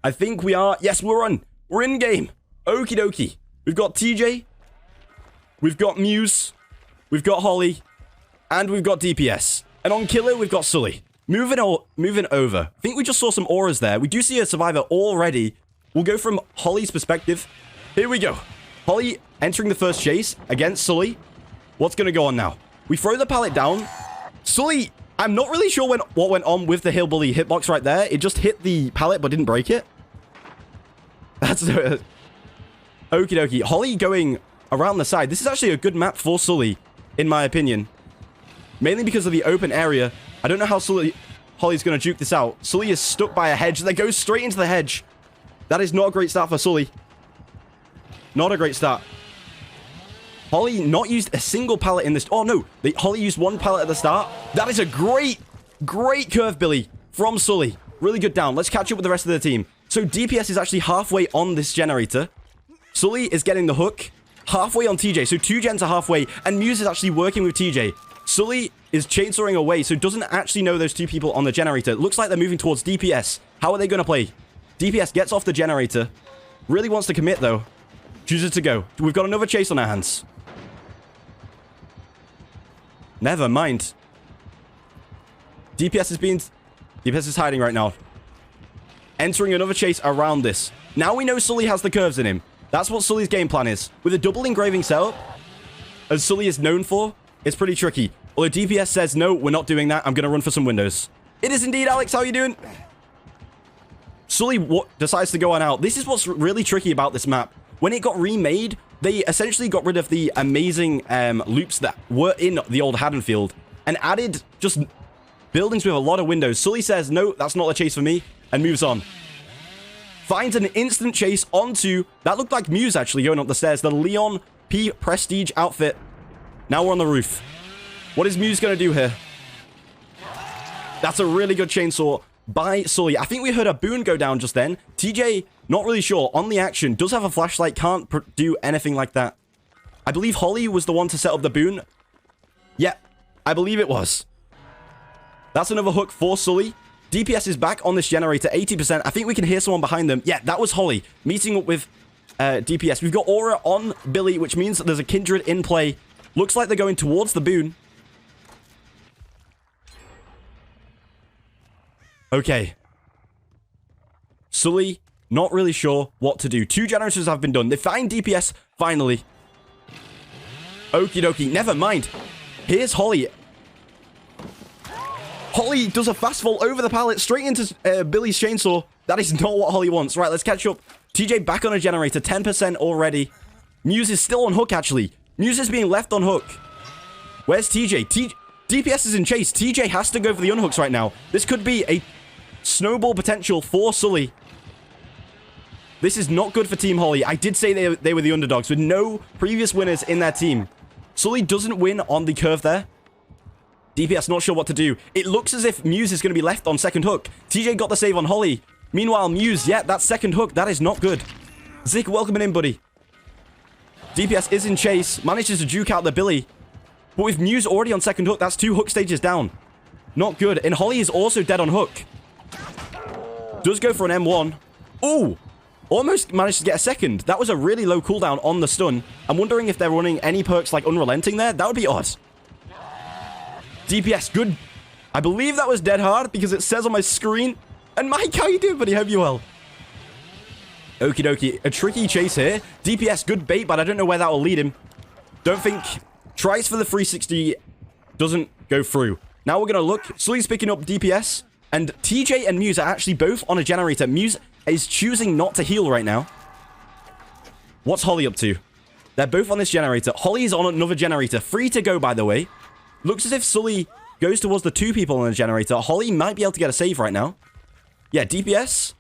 I think we are. Yes, we're on. We're in game. Okie dokie. We've got TJ. We've got Muse. We've got Holly. And we've got DPS. And on Killer, we've got Sully. Moving over. I think we just saw some auras there. We do see a survivor already. We'll go from Holly's perspective. Here we go. Holly entering the first chase against Sully. What's going to go on now? We throw the pallet down. Sully, I'm not really sure what went on with the Hillbilly hitbox right there. It just hit the pallet but didn't break it. That's... Okie dokie. Holly going around the side. This is actually a good map for Sully, in my opinion. Mainly because of the open area. I don't know how Holly's going to juke this out. Sully is stuck by a hedge. They go straight into the hedge. That is not a great start for Sully. Not a great start. Holly not used a single pallet in this. Oh, no. Holly used one pallet at the start. That is a great curve, Billy, from Sully. Really good down. Let's catch up with the rest of the team. So DPS is actually halfway on this generator. Sully is getting the hook. Halfway on TJ. So 2 gens are halfway. And Muse is actually working with TJ. Sully is chainsawing away, so doesn't actually know those 2 people on the generator. It looks like they're moving towards DPS. How are they going to play? DPS gets off the generator. Really wants to commit, though. Chooses to go. We've got another chase on our hands. Never mind. DPS is hiding right now. Entering another chase around this. Now we know Sully has the curves in him. That's what Sully's game plan is. With a double engraving setup, as Sully is known for, it's pretty tricky. Although DPS says, no, we're not doing that. I'm going to run for some windows. It is indeed, Alex. How are you doing? Sully decides to go on out. This is what's really tricky about this map. When it got remade, they essentially got rid of the amazing loops that were in the old Haddonfield and added just buildings with a lot of windows. Sully says, no, that's not a chase for me, and moves on. Finds an instant chase onto, that looked like Muse actually going up the stairs, the Leon P Prestige outfit. Now we're on the roof. What is Muse going to do here? That's a really good chainsaw by Sully. I think we heard a boon go down just then. TJ, not really sure. On the action, does have a flashlight, can't do anything like that. I believe Holly was the one to set up the boon. Yeah, I believe it was. That's another hook for Sully. DPS is back on this generator, 80%. I think we can hear someone behind them. Yeah, that was Holly meeting up with DPS. We've got Aura on Billy, which means that there's a Kindred in play. Looks like they're going towards the boon. Okay. Sully, not really sure what to do. 2 generators have been done. They find DPS, finally. Okie dokie. Never mind. Here's Holly. Holly does a fast fall over the pallet, straight into Billy's chainsaw. That is not what Holly wants. Right, let's catch up. TJ back on a generator, 10% already. Muse is still on hook, actually. Muse is being left on hook. Where's TJ? DPS is in chase. TJ has to go for the unhooks right now. This could be a snowball potential for Sully. This is not good for Team Holly. I did say they were the underdogs with no previous winners in their team. Sully doesn't win on the curve there. DPS not sure what to do. It looks as if Muse is going to be left on second hook. TJ got the save on Holly. Meanwhile, Muse, yeah, that second hook, that is not good. Zik, welcome in, buddy. DPS is in chase. Manages to juke out the Billy. But with Muse already on second hook, that's 2 hook stages down. Not good. And Holly is also dead on hook. Does go for an M1. Ooh! Almost managed to get a second. That was a really low cooldown on the stun. I'm wondering if they're running any perks like Unrelenting there. That would be odd. DPS, good. I believe that was dead hard because it says on my screen. And Mike, how you doing, buddy? Hope you well. Okie dokie. A tricky chase here. DPS, good bait, but I don't know where that will lead him. Don't think... Tries for the 360. Doesn't go through. Now we're going to look. Sully's picking up DPS. And TJ and Muse are actually both on a generator. Muse is choosing not to heal right now. What's Holly up to? They're both on this generator. Holly is on another generator. Free to go, by the way. Looks as if Sully goes towards the 2 people on the generator. Holly might be able to get a save right now. Yeah, DPS.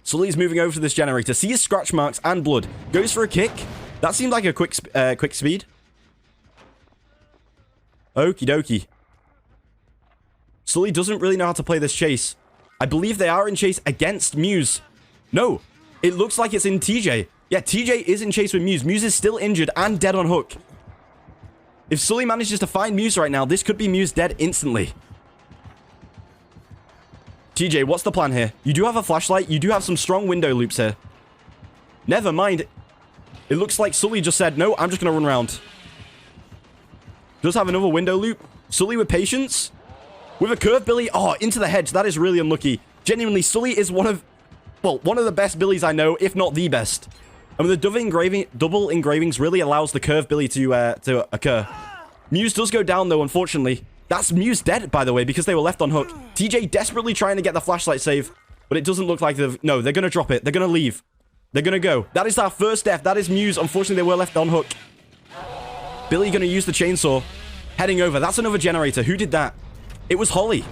Sully's moving over to this generator. Sees scratch marks and blood. Goes for a kick. That seemed like a quick speed. Okie dokie. Sully doesn't really know how to play this chase. I believe they are in chase against Muse. No, it looks like it's in TJ. Yeah, TJ is in chase with Muse. Muse is still injured and dead on hook. If Sully manages to find Muse right now, this could be Muse dead instantly. TJ, what's the plan here? You do have a flashlight. You do have some strong window loops here. Never mind. It looks like Sully just said, no, I'm just going to run around. Does have another window loop. Sully with patience. With a curve, Billy. Oh, into the hedge. That is really unlucky. Genuinely, Sully is one of the best Billies I know, if not the best. And the double engravings really allows the curve Billy to occur. Muse does go down, though, unfortunately. That's Muse dead, by the way, because they were left on hook. TJ desperately trying to get the flashlight save, but it doesn't look like they've... No, they're going to drop it. They're going to leave. They're going to go. That is our first death. That is Muse. Unfortunately, they were left on hook. Billy going to use the chainsaw. Heading over. That's another generator. Who did that? It was Holly.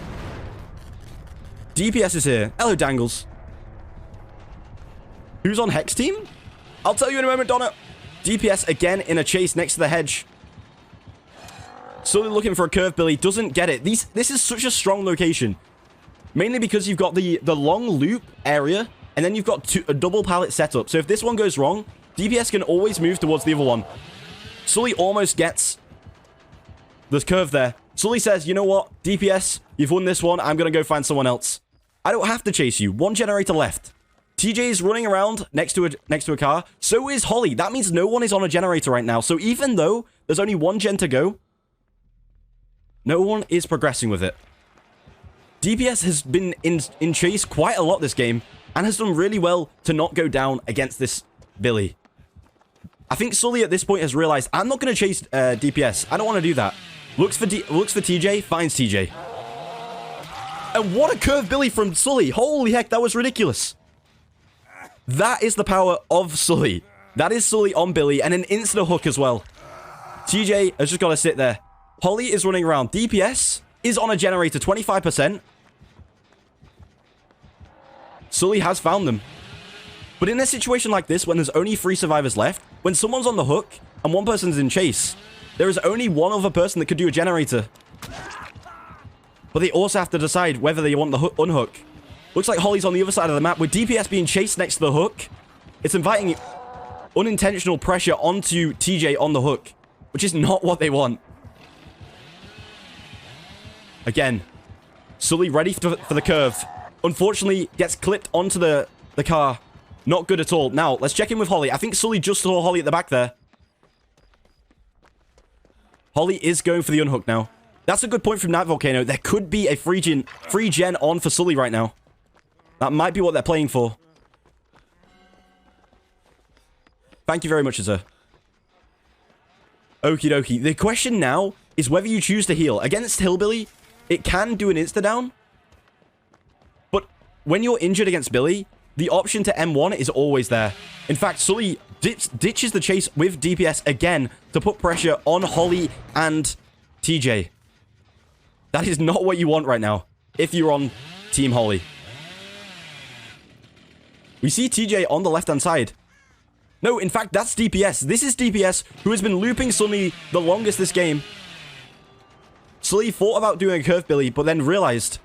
DPS is here. Hello, Dangles. Who's on Hex team? I'll tell you in a moment, Donna. DPS again in a chase next to the hedge. Slowly looking for a curve, Billy. Doesn't get it. This is such a strong location. Mainly because you've got the long loop area, and then you've got a double pallet setup. So if this one goes wrong, DPS can always move towards the other one. Sully almost gets the curve there. Sully says, you know what? DPS, you've won this one. I'm going to go find someone else. I don't have to chase you. One generator left. TJ is running around next to a car. So is Holly. That means no one is on a generator right now. So even though there's only one gen to go, no one is progressing with it. DPS has been in chase quite a lot this game and has done really well to not go down against this Billy. I think Sully at this point has realized, I'm not going to chase DPS. I don't want to do that. Looks for TJ, finds TJ. And what a curve Billy from Sully. Holy heck, that was ridiculous. That is the power of Sully. That is Sully on Billy and an instant hook as well. TJ has just got to sit there. Holly is running around. DPS is on a generator, 25%. Sully has found them. But in a situation like this, when there's only 3 survivors left, when someone's on the hook and one person's in chase, there is only one other person that could do a generator. But they also have to decide whether they want the unhook. Looks like Holly's on the other side of the map. With DPS being chased next to the hook, it's inviting unintentional pressure onto TJ on the hook, which is not what they want. Again, Sully ready for the curve. Unfortunately, gets clipped onto the car. Not good at all. Now, let's check in with Holly. I think Sully just saw Holly at the back there. Holly is going for the unhook now. That's a good point from Night Volcano. There could be a free gen on for Sully right now. That might be what they're playing for. Thank you very much, sir. Okie dokie. The question now is whether you choose to heal. Against Hillbilly, it can do an insta-down. But when you're injured against Billy, the option to M1 is always there. In fact, Sully ditches the chase with DPS again to put pressure on Holly and TJ. That is not what you want right now if you're on Team Holly. We see TJ on the left-hand side. No, in fact, that's DPS. This is DPS who has been looping Sully the longest this game. Sully thought about doing a curve Billy, but then realized.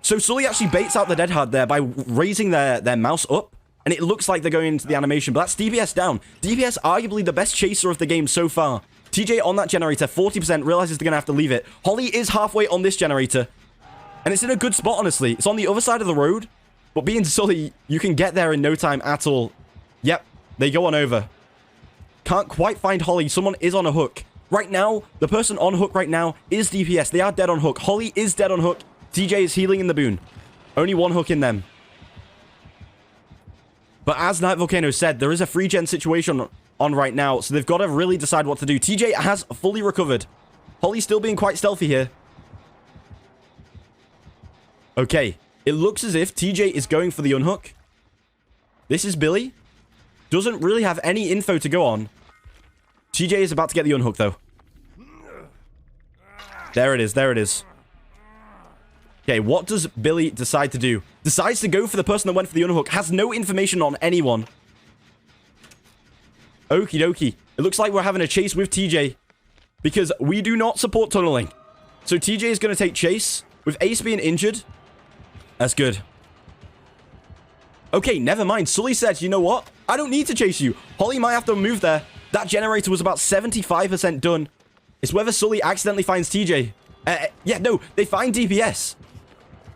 So Sully actually baits out the dead hard there by raising their mouse up. And it looks like they're going into the animation, but that's DPS down. DPS arguably the best chaser of the game so far. TJ on that generator, 40%, realizes they're going to have to leave it. Holly is halfway on this generator. And it's in a good spot, honestly. It's on the other side of the road. But being Sully, you can get there in no time at all. Yep, they go on over. Can't quite find Holly. Someone is on a hook. Right now, the person on hook right now is DPS. They are dead on hook. Holly is dead on hook. TJ is healing in the boon. Only one hook in them. But as Night Volcano said, there is a free gen situation on right now. So they've got to really decide what to do. TJ has fully recovered. Holly's still being quite stealthy here. Okay. It looks as if TJ is going for the unhook. This is Billy. Doesn't really have any info to go on. TJ is about to get the unhook, though. There it is. There it is. Okay, what does Billy decide to do? Decides to go for the person that went for the unhook. Has no information on anyone. Okie dokie. It looks like we're having a chase with TJ. Because we do not support tunneling. So TJ is going to take chase. With Ace being injured. That's good. Okay, never mind. Sully said, you know what? I don't need to chase you. Holly might have to move there. That generator was about 75% done. It's whether Sully accidentally finds TJ. Yeah, no, they find DPS.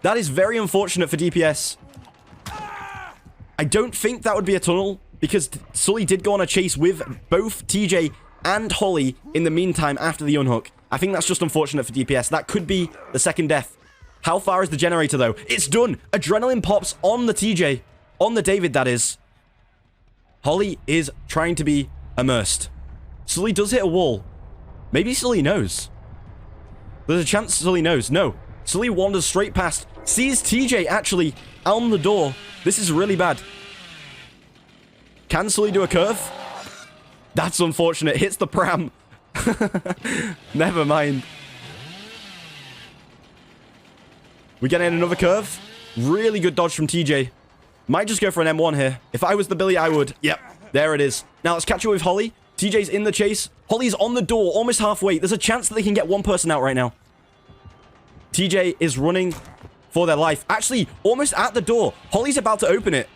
That is very unfortunate for DPS. I don't think that would be a tunnel, because Sully did go on a chase with both TJ and Holly in the meantime after the unhook. I think that's just unfortunate for DPS. That could be the second death. How far is the generator, though? It's done. Adrenaline pops on the TJ. On the David, that is. Holly is trying to be immersed. Sully does hit a wall. Maybe Sully knows. There's a chance Sully knows. No. Sully wanders straight past. Sees TJ actually on the door. This is really bad. Can Sully do a curve? That's unfortunate. Hits the pram. Never mind. We get in another curve. Really good dodge from TJ. Might just go for an M1 here. If I was the Billy, I would. Yep. There it is. Now let's catch up with Holly. TJ's in the chase. Holly's on the door, almost halfway. There's a chance that they can get one person out right now. TJ is running for their life. Actually, almost at the door. Holly's about to open it.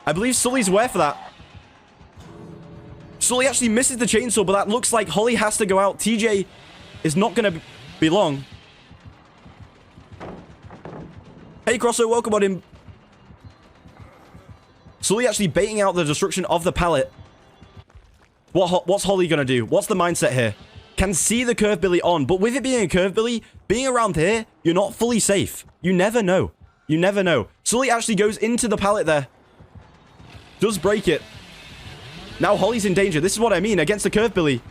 I believe Sully's aware for that. Sully actually misses the chainsaw, but that looks like Holly has to go out. TJ is not going to be long. Hey, Crosso, welcome on in. Sully actually baiting out the destruction of the pallet. What's Holly going to do? What's the mindset here? Can see the curve Billy on, but with it being a curve Billy, being around here, you're not fully safe. You never know. You never know. Sully actually goes into the pallet there. Does break it. Now Holly's in danger. This is what I mean. Against the curve Billy,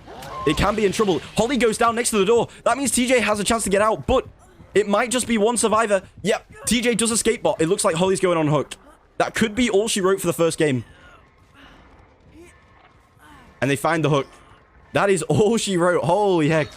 it can be in trouble. Holly goes down next to the door. That means TJ has a chance to get out, but it might just be one survivor. Yep, TJ does a skatebot. It looks like Holly's going on hook. That could be all she wrote for the first game. And they find the hook. That is all she wrote. Holy heck.